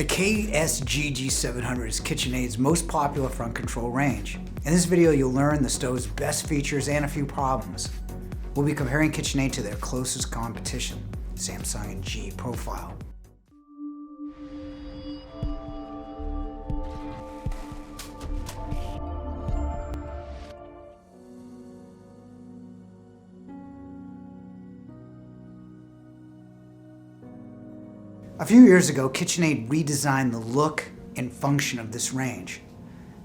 The KSGG700 is KitchenAid's most popular front control range. In this video, you'll learn the stove's best features and a few problems. We'll be comparing KitchenAid to their closest competition, Samsung and GE Profile. A few years ago, KitchenAid redesigned the look and function of this range.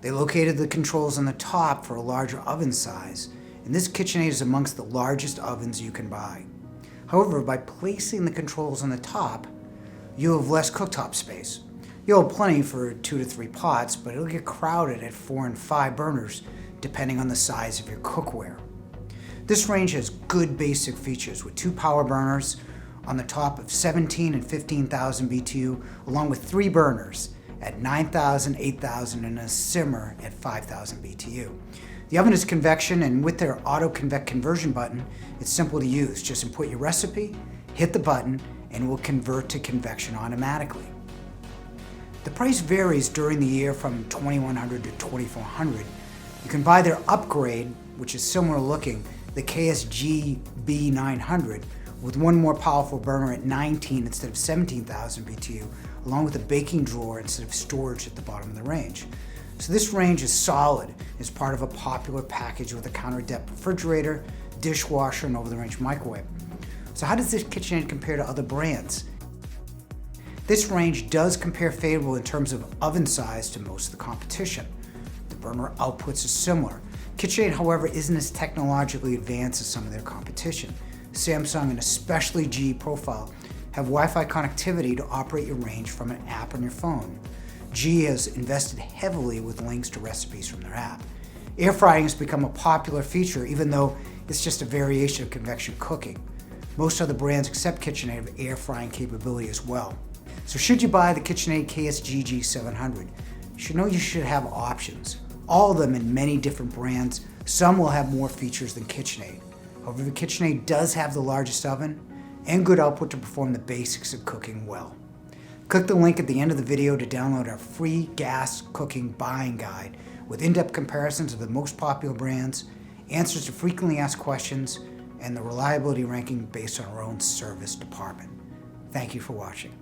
They located the controls on the top for a larger oven size, and this KitchenAid is amongst the largest ovens you can buy. However, by placing the controls on the top, you'll have less cooktop space. You'll have plenty for 2 to 3 pots, but it'll get crowded at 4 and 5 burners, depending on the size of your cookware. This range has good basic features with 2 power burners on the top of 17 and 15,000 BTU, along with 3 burners at 9,000, 8,000, and a simmer at 5,000 BTU. The oven is convection, and with their auto-convect conversion button, it's simple to use. Just input your recipe, hit the button, and it will convert to convection automatically. The price varies during the year from $2,100 to $2,400. You can buy their upgrade, which is similar looking, the KSGG700, with 1 more powerful burner at 19 instead of 17,000 BTU, along with a baking drawer instead of storage at the bottom of the range. So this range is solid as part of a popular package with a counter depth refrigerator, dishwasher, and over-the-range microwave. So how does this KitchenAid compare to other brands? This range does compare favorable in terms of oven size to most of the competition. The burner outputs are similar. KitchenAid, however, isn't as technologically advanced as some of their competition. Samsung and especially GE Profile have Wi-Fi connectivity to operate your range from an app on your phone. GE has invested heavily with links to recipes from their app. Air frying has become a popular feature, even though it's just a variation of convection cooking. Most other brands except KitchenAid have air frying capability as well. So should you buy the KitchenAid KSGG700, you should know you should have options. All of them in many different brands. Some will have more features than KitchenAid. However, the KitchenAid does have the largest oven and good output to perform the basics of cooking well. Click the link at the end of the video to download our free gas cooking buying guide with in-depth comparisons of the most popular brands, answers to frequently asked questions, and the reliability ranking based on our own service department. Thank you for watching.